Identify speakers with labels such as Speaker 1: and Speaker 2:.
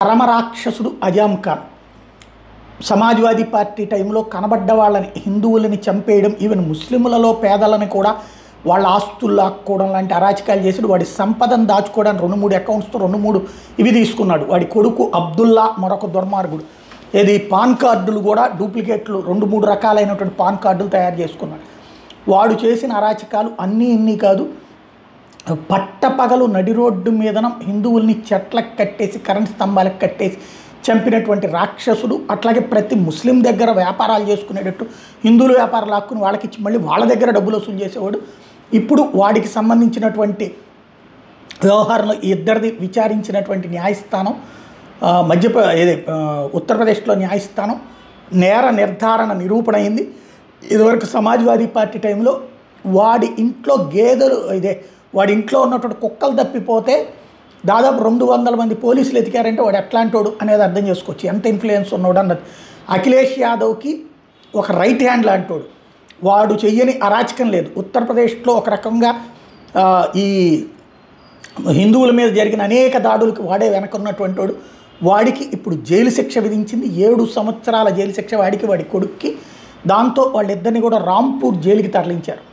Speaker 1: పరమరాక్షసుడు Azam Khan Samajwadi party టైంలో కనబడ్డ వాళ్ళని హిందువులని చంపేయడం, ఈవెన్ ముస్లింలలో పేదలని కూడా వాళ్ళ ఆస్తులు లాక్కోవడం లాంటి అరాచకాలు చేసాడు. వాడి సంపదను దాచుకోవడానికి 2-3 అకౌంట్స్తో 2-3 ఇవి తీసుకున్నాడు. వాడి కొడుకు అబ్దుల్లా మరొక దుర్మార్గుడు. ఏది పాన్ కార్డులు కూడా డూప్లికేట్లు 2-3 రకాలైనటువంటి పాన్ కార్డులు తయారు చేసుకున్నాడు. వాడు చేసిన అరాచకాలు ఇన్ని కాదు. పట్టపగలు నడి రోడ్డు మీదన హిందువుల్ని చెట్లకు కట్టేసి కరెంట్ స్తంభాలకు కట్టేసి చంపినటువంటి రాక్షసుడు. అట్లాగే ప్రతి ముస్లిం దగ్గర వ్యాపారాలు చేసుకునేటట్టు హిందువుల వ్యాపారాలు లాక్కుని వాళ్ళకి ఇచ్చి మళ్ళీ వాళ్ళ దగ్గర డబ్బులు వసూలు చేసేవాడు. ఇప్పుడు వాడికి సంబంధించినటువంటి వ్యవహారంలో ఇద్దరిది విచారించినటువంటి న్యాయస్థానం ఉత్తరప్రదేశ్లో న్యాయస్థానం నేర నిర్ధారణ నిరూపణ అయింది. ఇదివరకు సమాజ్వాదీ పార్టీ టైంలో వాడి ఇంట్లో గేదెలు వాడి ఇంట్లో ఉన్నటువంటి కుక్కలు తప్పిపోతే దాదాపు 200 మంది పోలీసులు ఎతికారంటే వాడు ఎట్లాంటోడు అనేది అర్థం చేసుకోవచ్చు, ఎంత ఇన్ఫ్లుయెన్స్ ఉన్నాడు అన్నది. అఖిలేష్ యాదవ్కి ఒక రైట్ హ్యాండ్ లాంటోడు. వాడు చెయ్యని అరాచకం లేదు. ఉత్తరప్రదేశ్లో ఒక రకంగా ఈ హిందువుల మీద జరిగిన అనేక దాడులకు వాడే వెనకున్నటువంటి వాడు. వాడికి ఇప్పుడు జైలు శిక్ష విధించింది. 7 సంవత్సరాల జైలు శిక్ష వాడికి, వాడి కొడుక్కి. దాంతో వాళ్ళిద్దరిని కూడా రాంపూర్ జైలుకి తరలించారు.